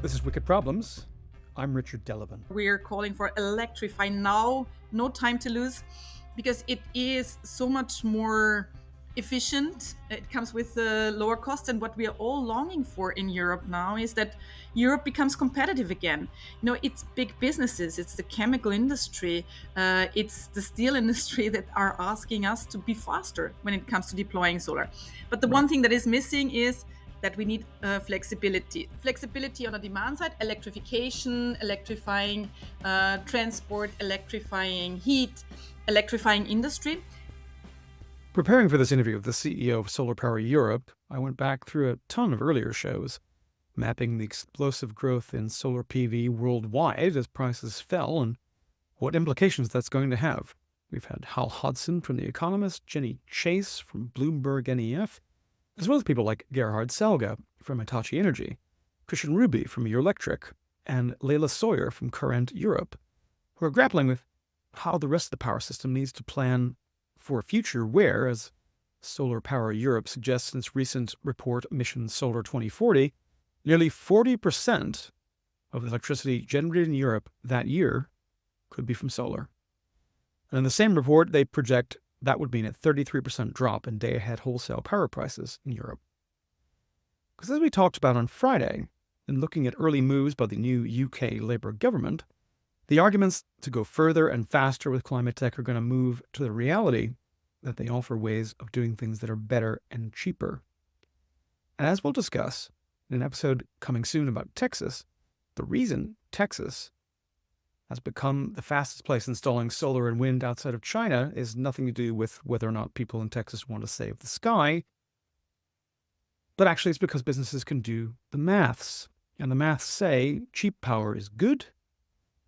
This is Wicked Problems. I'm Richard Delevan. We're calling for electrify now, no time to lose, because it is so much more efficient. It comes with a lower cost, and what we are all longing for in Europe now is that Europe becomes competitive again. It's big businesses, it's the chemical industry, it's the steel industry that are asking us to be faster when it comes to deploying solar. But the one thing that is missing is that we need flexibility. Flexibility on the demand side, electrification, electrifying transport, electrifying heat, electrifying industry. Preparing for this interview with the CEO of Solar Power Europe, I went back through a ton of earlier shows, mapping the explosive growth in solar PV worldwide as prices fell and what implications that's going to have. We've had Hal Hodson from The Economist, Jenny Chase from Bloomberg NEF, as well as people like Gerhard Salga from Hitachi Energy, Christian Ruby from Eurelectric, and Leila Sawyer from Current Europe, who are grappling with how the rest of the power system needs to plan for a future where, as Solar Power Europe suggests in its recent report Mission Solar 2040, nearly 40% of the electricity generated in Europe that year could be from solar. And in the same report, they project that would mean a 33% drop in day-ahead wholesale power prices in Europe. Because as we talked about on Friday, in looking at early moves by the new UK Labour government, the arguments to go further and faster with climate tech are going to move to the reality that they offer ways of doing things that are better and cheaper. And as we'll discuss in an episode coming soon about Texas, the reason Texas has become the fastest place installing solar and wind outside of China is nothing to do with whether or not people in Texas want to save the sky, but actually it's because businesses can do the maths. And the maths say cheap power is good.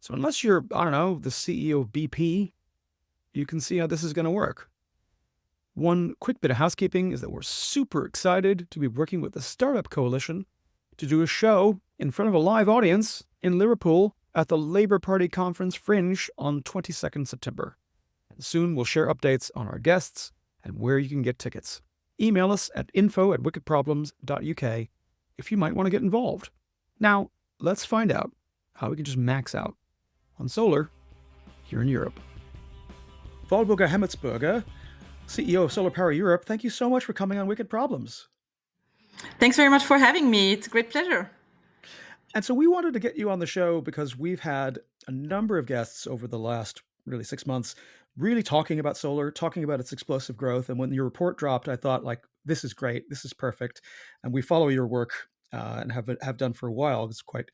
So unless you're, the CEO of BP, you can see how this is going to work. One quick bit of housekeeping is that we're super excited to be working with the Startup Coalition to do a show in front of a live audience in Liverpool at the Labour Party Conference Fringe on 22nd September. And soon we'll share updates on our guests and where you can get tickets. Email us at info@wickedproblems.uk if you might want to get involved. Now, let's find out how we can just max out on solar here in Europe. Walburga Hemetsberger, CEO of Solar Power Europe, thank you so much for coming on Wicked Problems. Thanks very much for having me. It's a great pleasure. And so we wanted to get you on the show because we've had a number of guests over the last really 6 months really talking about solar, talking about its explosive growth. And when your report dropped, I thought, this is great. This is perfect. And we follow your work and have done for a while. It's quite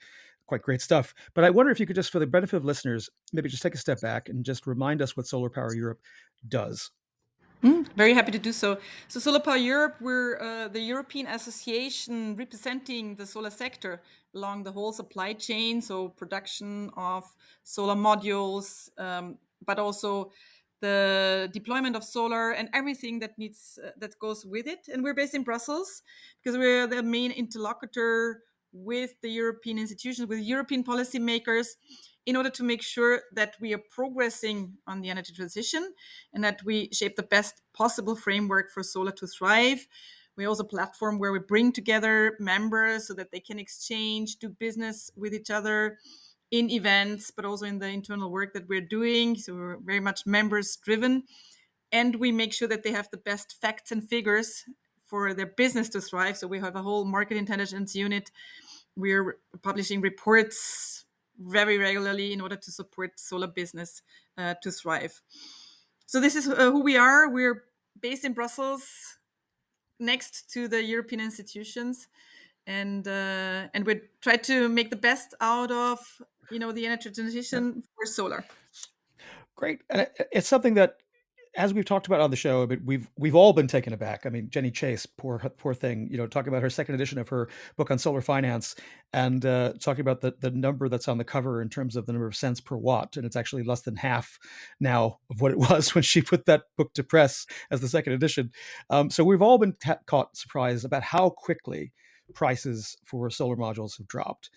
great stuff. But I wonder if you could just, for the benefit of listeners, maybe just take a step back and just remind us what Solar Power Europe does. Very happy to do so. So Solar Power Europe, we're the European association representing the solar sector along the whole supply chain, so production of solar modules, but also the deployment of solar and everything that goes with it. And we're based in Brussels because we're the main interlocutor with the European institutions, with European policymakers, in order to make sure that we are progressing on the energy transition and that we shape the best possible framework for solar to thrive. We're also a platform where we bring together members so that they can exchange, do business with each other in events, but also in the internal work that we're doing. So we're very much members driven. And we make sure that they have the best facts and figures for their business to thrive. So we have a whole market intelligence unit. We're publishing reports very regularly in order to support solar business to thrive. So this is who we are. We're based in Brussels, next to the European institutions, and we try to make the best out of the energy transition for solar. Great, and it's something that, as we've talked about on the show, but we've all been taken aback. I mean, Jenny Chase, poor thing, talking about her second edition of her book on solar finance and talking about the number that's on the cover in terms of the number of cents per watt, and it's actually less than half now of what it was when she put that book to press as the second edition. So we've all been caught surprised about how quickly prices for solar modules have dropped.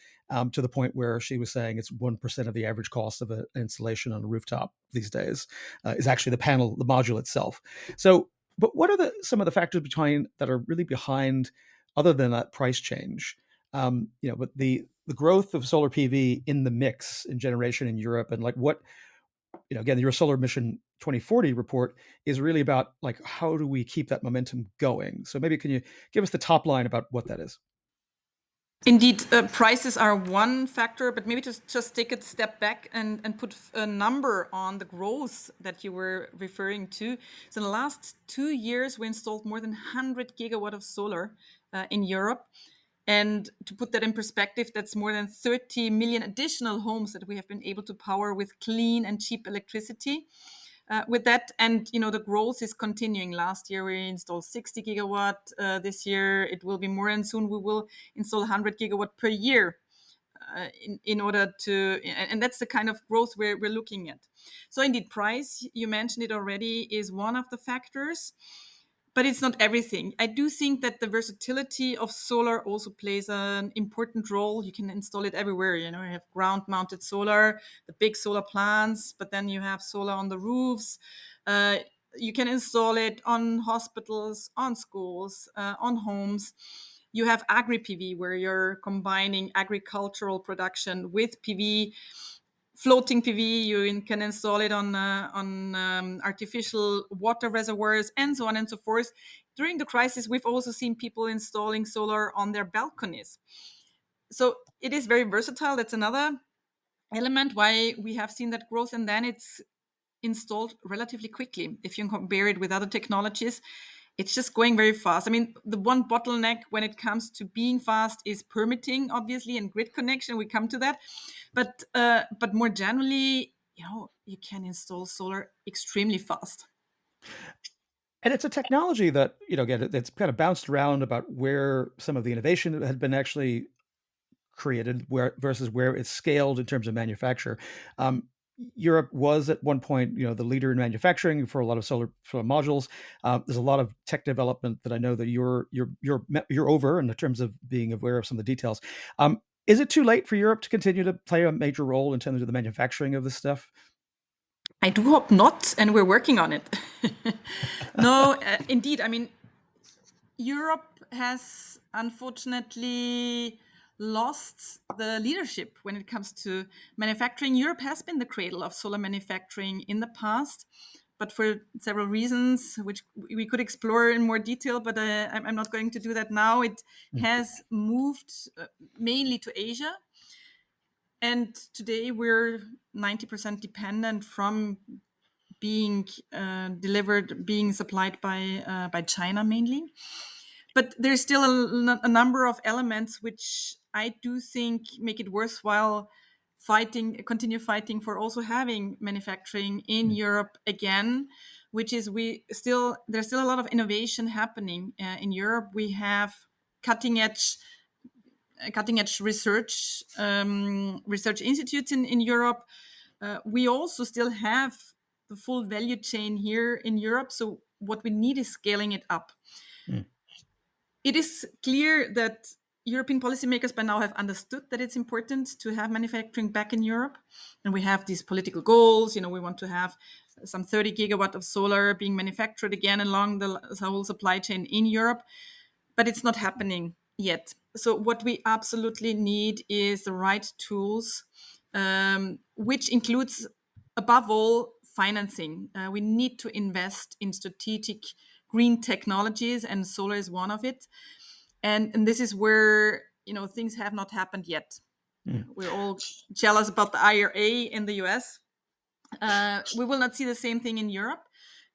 To the point where she was saying it's 1% of the average cost of an installation on a rooftop these days is actually the module itself. So, but what are some of the factors that are really behind, other than that price change? But the the growth of solar PV in the mix in generation in Europe, and like what, again, your Solar Mission 2040 report is really about like how do we keep that momentum going. So maybe can you give us the top line about what that is? Indeed, prices are one factor, but maybe just take a step back and put a number on the growth that you were referring to. So in the last 2 years, we installed more than 100 gigawatt of solar in Europe. And to put that in perspective, that's more than 30 million additional homes that we have been able to power with clean and cheap electricity. With that, and the growth is continuing. Last year we installed 60 gigawatt. This year it will be more, and soon we will install 100 gigawatt per year. In order to, and that's the kind of growth we're looking at. So indeed, price, you mentioned it already, is one of the factors, but it's not everything. I do think that the versatility of solar also plays an important role. You can install it everywhere. You have ground mounted solar, the big solar plants, but then you have solar on the roofs. Uh, you can install it on hospitals, on schools, on homes. You have agri PV, where you're combining agricultural production with PV. Floating PV, you can install it on artificial water reservoirs, and so on and so forth. During the crisis, we've also seen people installing solar on their balconies. So it is very versatile. That's another element why we have seen that growth, and then it's installed relatively quickly. If you compare it with other technologies, it's just going very fast. I mean, the one bottleneck when it comes to being fast is permitting, obviously, and grid connection. We come to that, but more generally, you can install solar extremely fast. And it's a technology that, again, it's kind of bounced around about where some of the innovation had been actually created, where versus where it's scaled in terms of manufacture. Um, Europe was at one point, the leader in manufacturing for a lot of solar modules. There's a lot of tech development that I know that you're over in terms of being aware of some of the details. Is it too late for Europe to continue to play a major role in terms of the manufacturing of this stuff? I do hope not, and we're working on it. No, indeed. I mean, Europe has unfortunately lost the leadership when it comes to manufacturing. Europe has been the cradle of solar manufacturing in the past, but for several reasons, which we could explore in more detail, but I'm not going to do that now. It Mm. has moved mainly to Asia. And today we're 90% dependent from being delivered, being supplied by China mainly. But there's still a number of elements which I do think make it worthwhile continue fighting for also having manufacturing in Mm. Europe again, which is there's still a lot of innovation happening in Europe. We have cutting edge research institutes in Europe. We also still have the full value chain here in Europe. So what we need is scaling it up. Mm. It is clear that European policymakers by now have understood that it's important to have manufacturing back in Europe. And we have these political goals. We want to have some 30 gigawatt of solar being manufactured again along the whole supply chain in Europe, but it's not happening yet. So what we absolutely need is the right tools, which includes, above all, financing. We need to invest in strategic green technologies, and solar is one of it. And this is where things have not happened yet. Mm. We're all jealous about the IRA in the US. We will not see the same thing in Europe.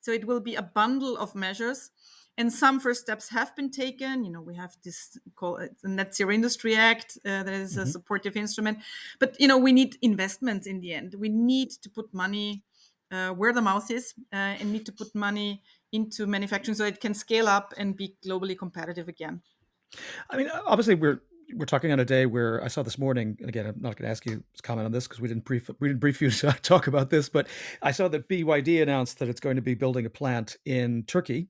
So it will be a bundle of measures. And some first steps have been taken. We have this called the Net Zero Industry Act. That is a Mhm. supportive instrument. But we need investments in the end. We need to put money where the mouth is, and need to put money into manufacturing so it can scale up and be globally competitive again. I mean, obviously, we're talking on a day where I saw this morning, and again, I'm not going to ask you to comment on this because we didn't brief you to talk about this, but I saw that BYD announced that it's going to be building a plant in Turkey.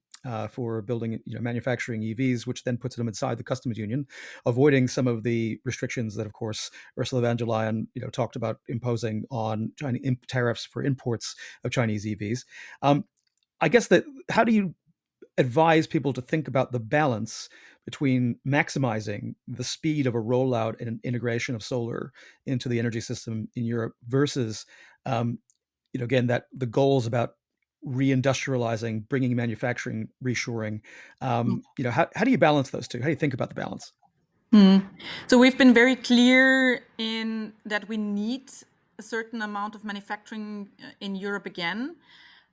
For building, manufacturing EVs, which then puts them inside the customs union, avoiding some of the restrictions that, of course, Ursula von der Leyen, talked about imposing on Chinese tariffs for imports of Chinese EVs. I guess that how do you advise people to think about the balance between maximizing the speed of a rollout and an integration of solar into the energy system in Europe versus, um, again, that the goals about reindustrializing, bringing manufacturing, reshoring. How do you balance those two? How do you think about the balance? So we've been very clear in that we need a certain amount of manufacturing in Europe again,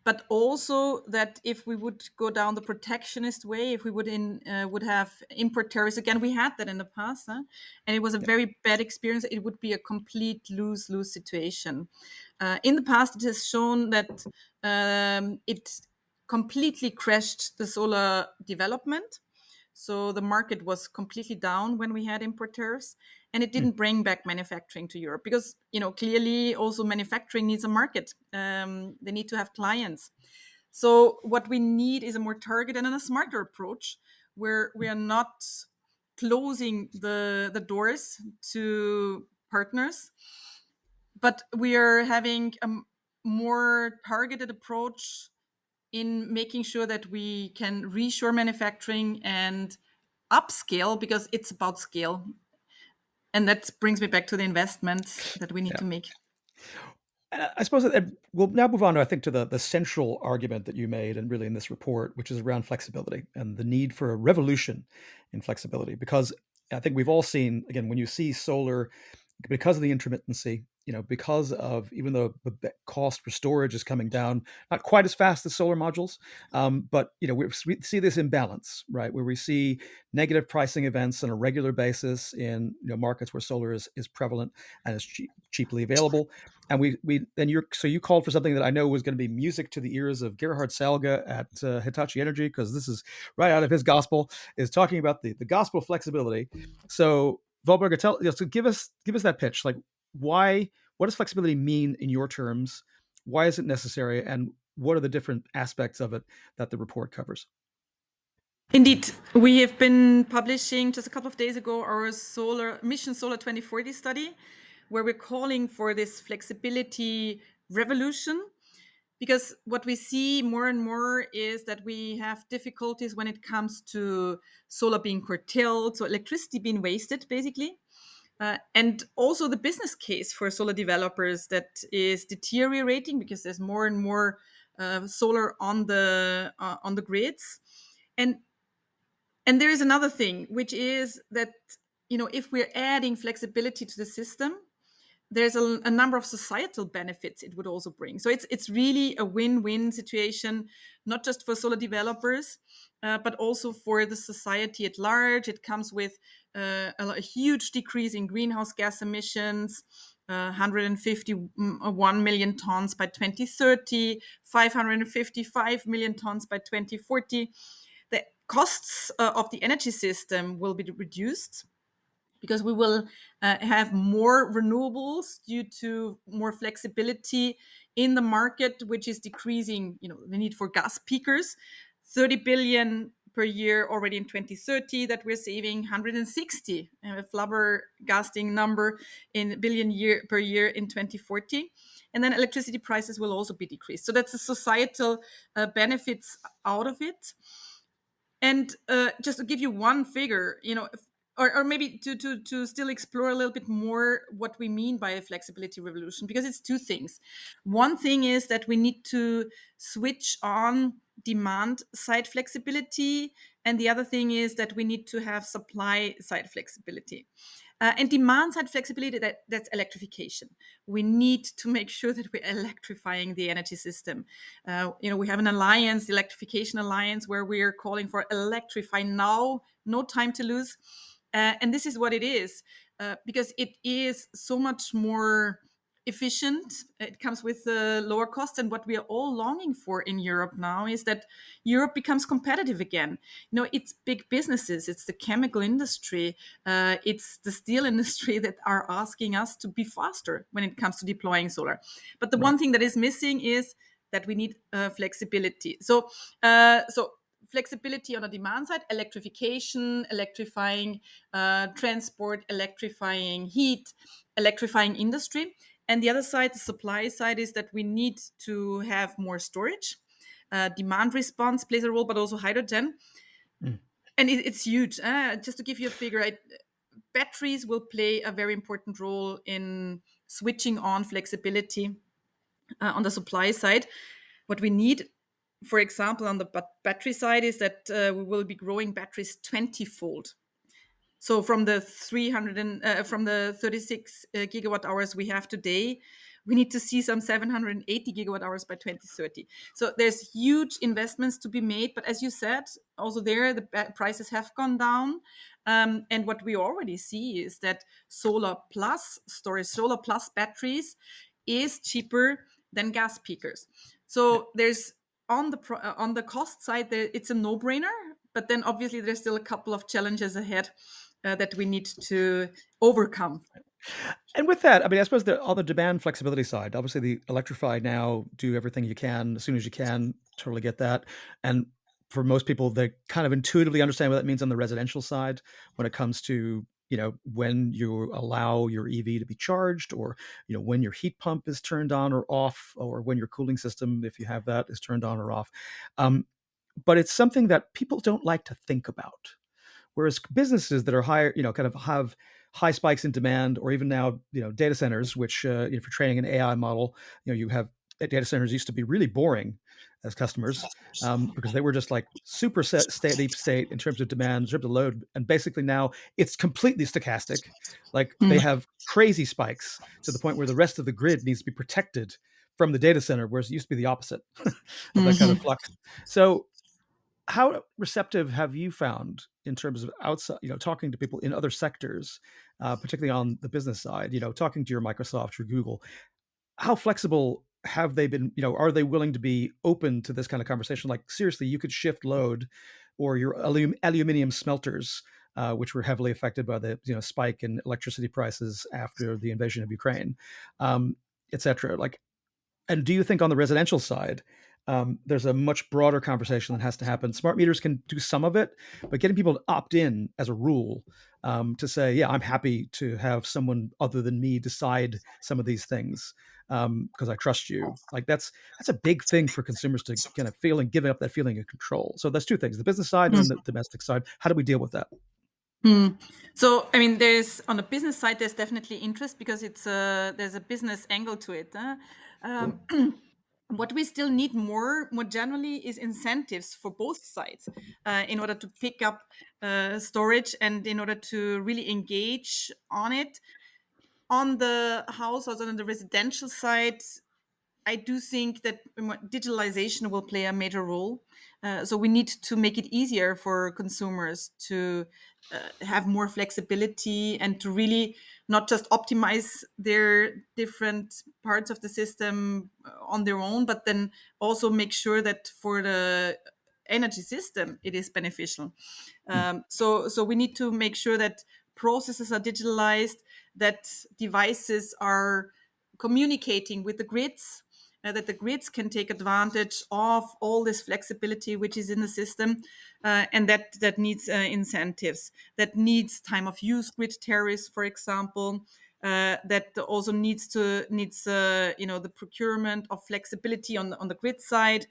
but also that if we would go down the protectionist way, if we would have import tariffs again, we had that in the past, and it was a Yeah. very bad experience. It would be a complete lose-lose situation. In the past, it has shown that it completely crashed the solar development. So the market was completely down when we had import tariffs, and it Mm. didn't bring back manufacturing to Europe because, clearly also manufacturing needs a market. They need to have clients. So what we need is a more targeted and a smarter approach where we are not closing the doors to partners, but we are having a more targeted approach in making sure that we can reshore manufacturing and upscale because it's about scale. And that brings me back to the investments that we need Yeah. to make. And I suppose that we'll now move on, I think, to the central argument that you made, and really in this report, which is around flexibility and the need for a revolution in flexibility. Because I think we've all seen, again, when you see solar, because of the intermittency, because of, even though the cost for storage is coming down, not quite as fast as solar modules, but we see this imbalance, right, where we see negative pricing events on a regular basis in markets where solar is prevalent and is cheaply available. And you called for something that I know was going to be music to the ears of Gerhard Salga at Hitachi Energy, because this is right out of his gospel, is talking about the gospel of flexibility. So Walburga, so give us that pitch. Like, what does flexibility mean in your terms? Why is it necessary, and what are the different aspects of it that the report covers? Indeed, we have been publishing just a couple of days ago our Solar 2040 study, where we're calling for this flexibility revolution. Because what we see more and more is that we have difficulties when it comes to solar being curtailed, so electricity being wasted, basically. And also the business case for solar developers that is deteriorating because there's more and more solar on the grids. And and there is another thing, which is that if we're adding flexibility to the system, there's a number of societal benefits it would also bring. So it's really a win-win situation, not just for solar developers, but also for the society at large. It comes with a huge decrease in greenhouse gas emissions. 151 million tons by 2030, 555 million tons by 2040. The costs of the energy system will be reduced because we will have more renewables due to more flexibility in the market, which is decreasing, the need for gas peakers. 30 billion per year already in 2030 that we're saving, 160 a flabbergasting number in billion per year in 2040. And then electricity prices will also be decreased. So that's the societal benefits out of it. And just to give you one figure, or maybe to still explore a little bit more what we mean by a flexibility revolution, because it's two things. One thing is that we need to switch on demand side flexibility, and the other thing is that we need to have supply side flexibility. And demand side flexibility, that's electrification. We need to make sure that we're electrifying the energy system. We have an alliance, the Electrification Alliance, where we are calling for electrify now, no time to lose. And this is what it is, because it is so much more efficient. It comes with lower costs. And what we are all longing for in Europe now is that Europe becomes competitive again. It's big businesses, it's the chemical industry, it's the steel industry that are asking us to be faster when it comes to deploying solar. But the Right. one thing that is missing is that we need flexibility. So flexibility on the demand side, electrification, electrifying transport, electrifying heat, electrifying industry. And the other side, the supply side, is that we need to have more storage. Demand response plays a role, but also hydrogen. Mm. And it's huge. Just to give you a figure, batteries will play a very important role in switching on flexibility on the supply side. What we need, for example, on the battery side, is that we will be growing batteries 20-fold. So from the 36 gigawatt hours we have today, we need to see some 780 gigawatt hours by 2030. So there's huge investments to be made. But as you said, also there the prices have gone down. And what we already see is that solar plus storage, solar plus batteries is cheaper than gas peakers. Yeah. So there's on the cost side, it's a no-brainer. But then obviously there's still a couple of challenges ahead that we need to overcome. And with that, I mean, I suppose on the demand flexibility side, obviously the electrify now, do everything you can as soon as you can. Totally get that. And for most people, they kind of intuitively understand what that means on the residential side when it comes to, when you allow your EV to be charged, or, when your heat pump is turned on or off, or when your cooling system, if you have that, is turned on or off. But it's something that people don't like to think about. Whereas businesses that are higher, kind of have high spikes in demand, or even now, data centers, which, for training an AI model, you have data centers used to be really boring as customers, because they were just like super steady state in terms of demand, in terms of load. And basically now it's completely stochastic. Like they Mm. have crazy spikes to the point where the rest of the grid needs to be protected from the data center, whereas it used to be the opposite of that kind of Mhm. flux. So how receptive have you found in terms of outside, talking to people in other sectors, particularly on the business side, talking to your Microsoft, your Google? How flexible have they been? Are they willing to be open to this kind of conversation? Like, seriously, you could shift load, or your aluminum smelters, which were heavily affected by the spike in electricity prices after the invasion of Ukraine, et cetera. Like, and do you think on the residential side, there's a much broader conversation that has to happen? Smart meters can do some of it, but getting people to opt in as a rule, to say, yeah, I'm happy to have someone other than me decide some of these things, because I trust you. Like that's a big thing for consumers to kind of feel, and giving up that feeling of control. So that's two things: the business side and then the domestic side. How do we deal with that? Mm. So, I mean, there's on the business side, there's definitely interest because there's a business angle to it. Um, what we still need more generally is incentives for both sides in order to pick up storage and in order to really engage on it. On the house, also on the residential side, I do think that digitalization will play a major role. So we need to make it easier for consumers to have more flexibility and to really not just optimize their different parts of the system on their own, but then also make sure that for the energy system it is beneficial. Hmm. So we need to make sure that processes are digitalized, that devices are communicating with the grids, that the grids can take advantage of all this flexibility which is in the system, and that needs incentives, that needs time of use grid tariffs, for example. That also needs the procurement of flexibility on the grid side.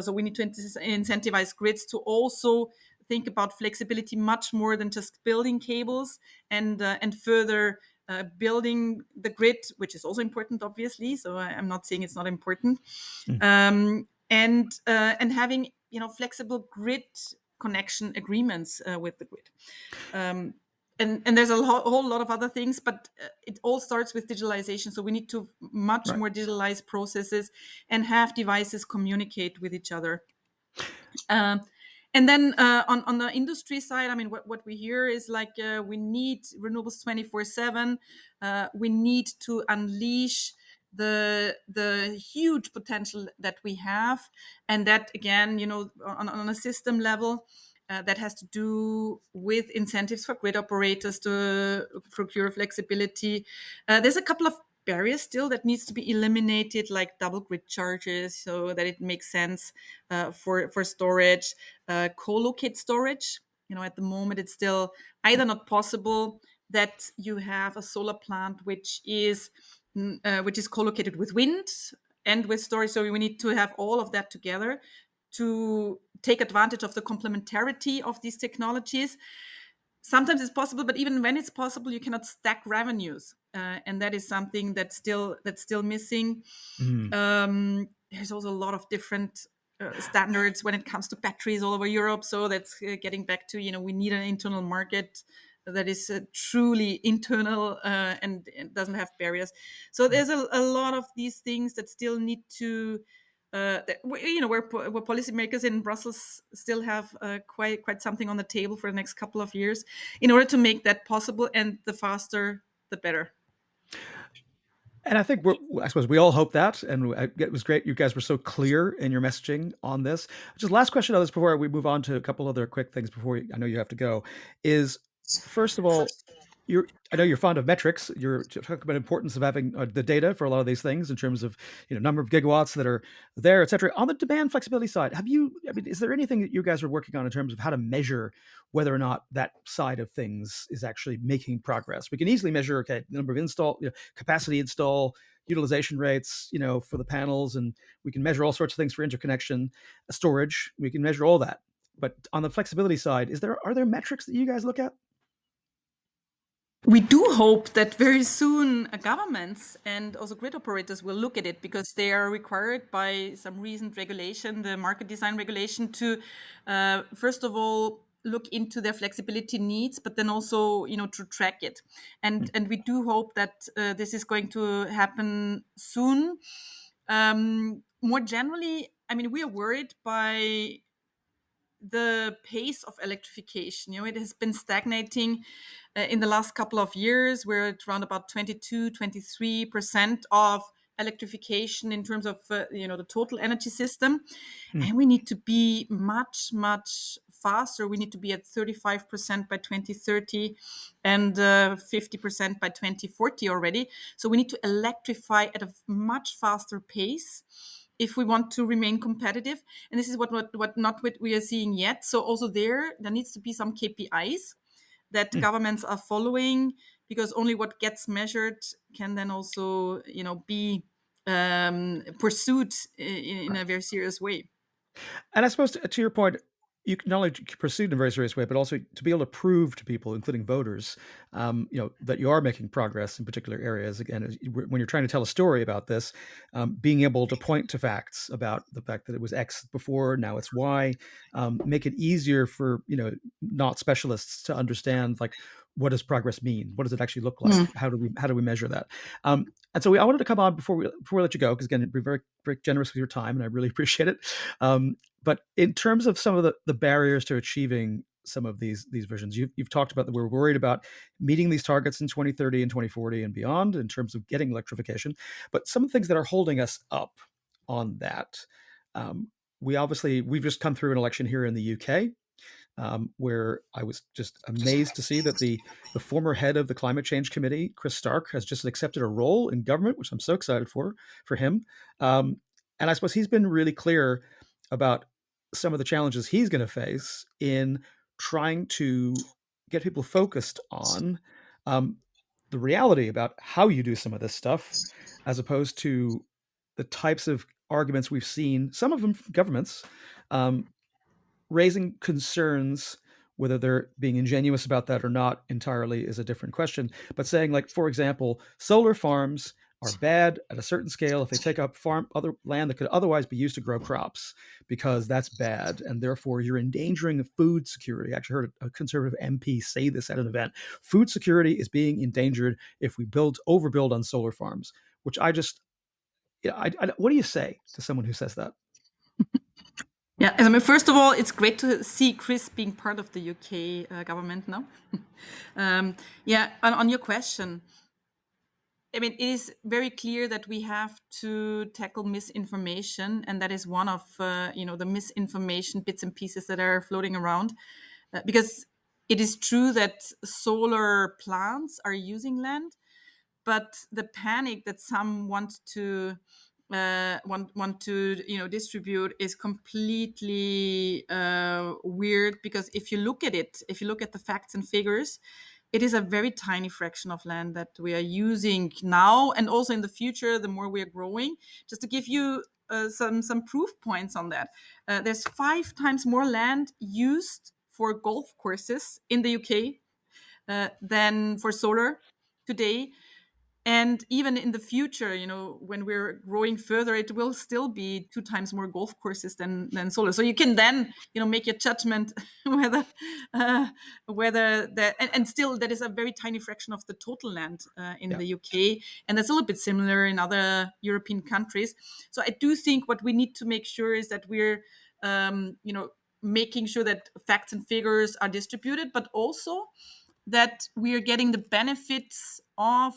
So we need to incentivize grids to also think about flexibility much more than just building cables and further building the grid, which is also important, obviously. So I'm not saying it's not important, Hmm. and having flexible grid connection agreements with the grid. Um, and there's a whole lot of other things, but it all starts with digitalization. So we need to much Right. more digitalize processes and have devices communicate with each other. Um, and then on the industry side, I mean, what we hear is like we need renewables 24/7. We need to unleash the huge potential that we have, and that again, on a system level. That has to do with incentives for grid operators to procure flexibility. There's a couple of barriers still that needs to be eliminated, like double grid charges, so that it makes sense for storage, co-locate storage. At the moment, it's still either not possible that you have a solar plant which is co-located with wind, and with storage. So we need to have all of that together to take advantage of the complementarity of these technologies. Sometimes it's possible, but even when it's possible, you cannot stack revenues, and that is something that's still missing. Mm. There's also a lot of different standards when it comes to batteries all over Europe. So that's getting back to, we need an internal market that is truly internal, and doesn't have barriers. So there's a lot of these things that still need to, where policymakers in Brussels still have quite something on the table for the next couple of years in order to make that possible. And the faster, the better. And I think I suppose we all hope that, and it was great. You guys were so clear in your messaging on this. Just last question on this before we move on to a couple other quick things before I know you have to go. Is first of all, I know you're fond of metrics. You're talking about the importance of having the data for a lot of these things in terms of number of gigawatts that are there, et cetera. On the demand flexibility side, is there anything that you guys are working on in terms of how to measure whether or not that side of things is actually making progress? We can easily measure, okay, the number of capacity install, utilization rates, for the panels, and we can measure all sorts of things for interconnection, storage. We can measure all that. But on the flexibility side, are there metrics that you guys look at? We do hope that very soon governments and also grid operators will look at it, because they are required by some recent regulation, the market design regulation, to first of all look into their flexibility needs, but then also to track it. And we do hope that this is going to happen soon. More generally, I mean, we are worried by the pace of electrification. It has been stagnating in the last couple of years. We're at around about 22, 23% of electrification in terms of the total energy system, Mm. and we need to be much faster. We need to be at 35% by 2030 and 50% by 2040 already. So we need to electrify at a much faster pace if we want to remain competitive. And this is what we are seeing yet. So also there needs to be some KPIs that Mm. governments are following, because only what gets measured can then also be pursued in a Right. very serious way. And I suppose to your point, you can not only proceed in a very serious way, but also to be able to prove to people, including voters, that you are making progress in particular areas. Again, when you're trying to tell a story about this, being able to point to facts about the fact that it was X before, now it's Y, make it easier for not specialists to understand, like, what does progress mean? What does it actually look like? How do we measure that? And so I wanted to come on before we let you go, because again, you're very, very generous with your time, and I really appreciate it. But in terms of some of the barriers to achieving some of these visions, you've talked about that we're worried about meeting these targets in 2030 and 2040 and beyond in terms of getting electrification. But some of the things that are holding us up on that, um, we've just come through an election here in the UK, where I was just amazed to see that the former head of the Climate Change Committee, Chris Stark, has just accepted a role in government, which I'm so excited for him. And I suppose he's been really clear about some of the challenges he's going to face in trying to get people focused on um, the reality about how you do some of this stuff, as opposed to the types of arguments we've seen, some of them from governments, um, raising concerns. Whether they're being ingenuous about that or not entirely is a different question. But saying, like, for example, solar farms are bad at a certain scale if they take up other land that could otherwise be used to grow crops, because that's bad, and therefore you're endangering food security. I actually heard a conservative MP say this at an event. Food security is being endangered if we overbuild on solar farms. Which I just, what do you say to someone who says that? Yeah, I mean, first of all, it's great to see Chris being part of the UK government now. Yeah, on your question, I mean, it is very clear that we have to tackle misinformation, and that is one of the misinformation bits and pieces that are floating around, because it is true that solar plants are using land, but the panic that some want to distribute is completely weird, because if you look at the facts and figures, it is a very tiny fraction of land that we are using now, and also in the future, the more we are growing. Just to give you some proof points on that, there's 5 times more land used for golf courses in the UK than for solar today. And even in the future, when we're growing further, it will still be 2 times more golf courses than solar. So you can then make your judgment whether whether that, and still that is a very tiny fraction of the total land in Yeah. the UK, and that's a little bit similar in other European countries. So I do think what we need to make sure is that we're making sure that facts and figures are distributed, but also that we are getting the benefits of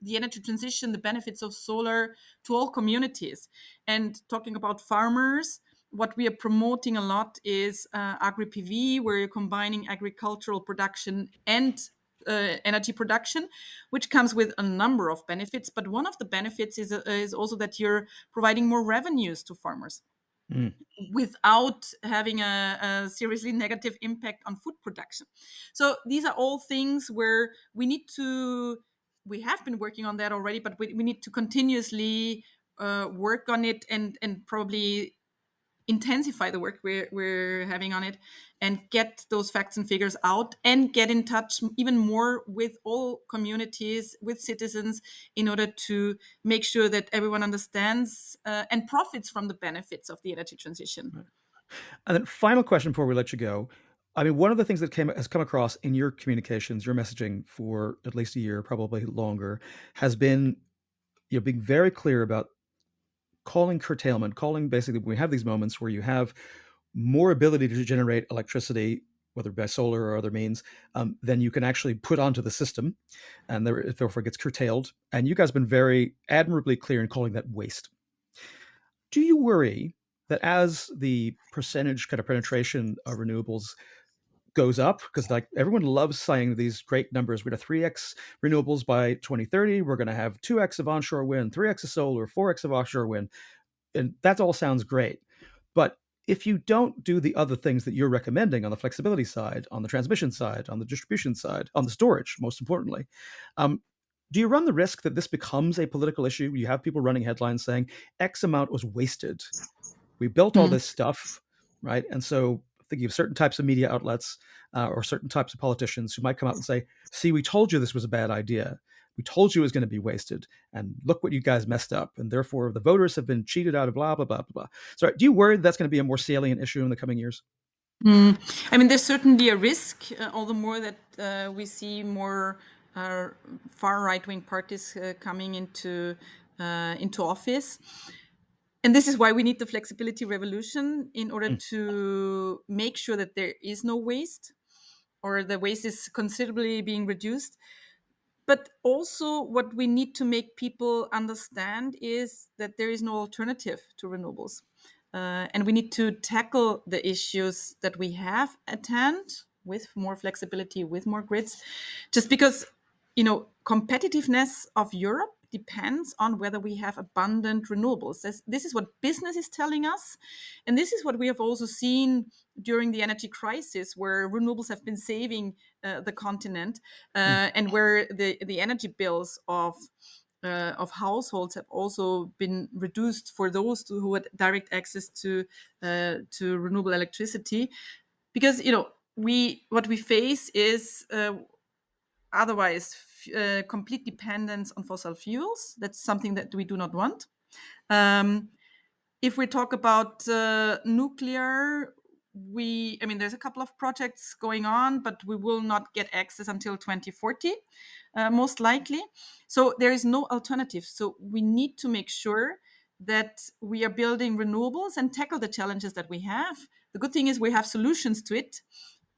the energy transition, the benefits of solar to all communities. And talking about farmers, what we are promoting a lot is agri PV, where you're combining agricultural production and energy production, which comes with a number of benefits. But one of the benefits is also that you're providing more revenues to farmers Mm. without having a seriously negative impact on food production. So these are all things where we have been working on that already, but we need to continuously work on it, and probably intensify the work we're having on it, and get those facts and figures out, and get in touch even more with all communities, with citizens, in order to make sure that everyone understands and profits from the benefits of the energy transition. And then final question before we let you go. I mean, one of the things that has come across in your communications, your messaging for at least a year, probably longer, has been being very clear about calling curtailment, calling basically when we have these moments where you have more ability to generate electricity, whether by solar or other means, than you can actually put onto the system, and therefore gets curtailed. And you guys have been very admirably clear in calling that waste. Do you worry that as the percentage kind of penetration of renewables goes up, because like everyone loves saying these great numbers, we're going to 3x renewables by 2030, we're going to have 2x of onshore wind, 3x of solar, 4x of offshore wind, and that all sounds great. But if you don't do the other things that you're recommending on the flexibility side, on the transmission side, on the distribution side, on the storage, most importantly, um, do you run the risk that this becomes a political issue? You have people running headlines saying X amount was wasted. We built all Mm. this stuff, right? And so thinking of certain types of media outlets or certain types of politicians who might come out and say, see, we told you this was a bad idea. We told you it was going to be wasted. And look what you guys messed up. And therefore, the voters have been cheated out of blah, blah, blah, blah, blah. So do you worry that's going to be a more salient issue in the coming years? Mm. I mean, there's certainly a risk, all the more that we see more far right-wing parties coming into office. And this is why we need the flexibility revolution, in order Mm. to make sure that there is no waste, or the waste is considerably being reduced. But also, what we need to make people understand is that there is no alternative to renewables. And we need to tackle the issues that we have at hand with more flexibility, with more grids. Just because, competitiveness of Europe depends on whether we have abundant renewables. This is what business is telling us. And this is what we have also seen during the energy crisis, where renewables have been saving the continent, Mm. and where the energy bills of households have also been reduced for those who had direct access to renewable electricity. Because we what we face is otherwise complete dependence on fossil fuels. That's something that we do not want. Um, if we talk about nuclear, there's a couple of projects going on, but we will not get access until 2040, most likely. So there is no alternative. So we need to make sure that we are building renewables and tackle the challenges that we have. The good thing is we have solutions to it.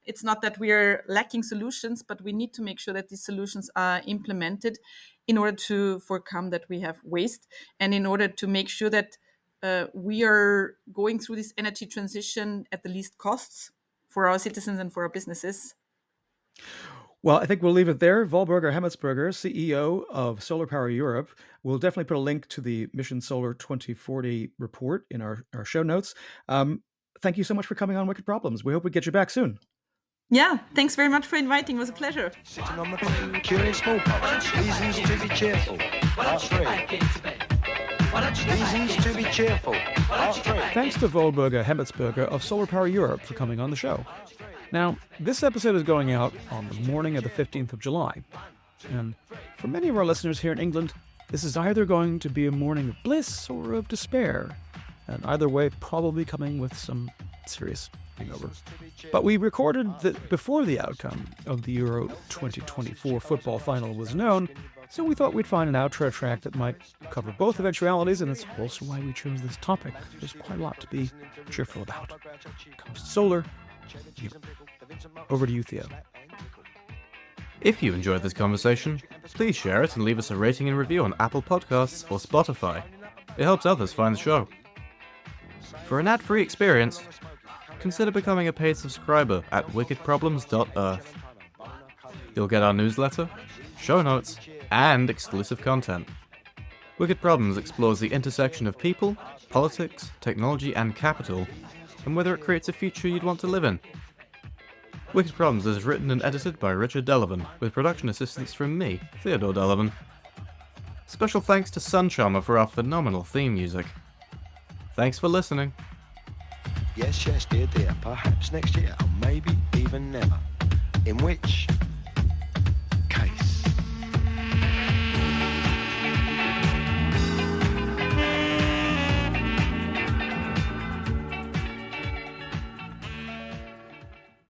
It's not that we are lacking solutions, but we need to make sure that these solutions are implemented in order to overcome that we have waste, and in order to make sure that we are going through this energy transition at the least costs for our citizens and for our businesses. Well, I think we'll leave it there. Walburga Hemetsberger, CEO of Solar Power Europe. We'll definitely put a link to the Mission Solar 2040 report in our show notes. Thank you so much for coming on Wicked Problems. We hope we get you back soon. Yeah, thanks very much for inviting. It was a pleasure. Sitting on the bench, curing smallpox. Reasons to be cheerful. Part 3. Reasons to be cheerful. Part 3. Thanks to Walburga Hemetsberger of Solar Power Europe for coming on the show. Now, this episode is going out on the morning of the 15th of July. And for many of our listeners here in England, this is either going to be a morning of bliss or of despair. And either way, probably coming with some serious hangover. But we recorded that before the outcome of the Euro 2024 football final was known, so we thought we'd find an outro track that might cover both eventualities, and it's also why we chose this topic. There's quite a lot to be cheerful about. When it comes to solar, over to you, Theo. If you enjoyed this conversation, please share it and leave us a rating and review on Apple Podcasts or Spotify. It helps others find the show. For an ad-free experience, consider becoming a paid subscriber at wickedproblems.earth. You'll get our newsletter, show notes, and exclusive content. Wicked Problems explores the intersection of people, politics, technology, and capital, and whether it creates a future you'd want to live in. Wicked Problems is written and edited by Richard Delevan, with production assistance from me, Theodore Delevan. Special thanks to Suncharmer for our phenomenal theme music. Thanks for listening. Yes, yes, dear, dear. Perhaps next year, or maybe even never. In which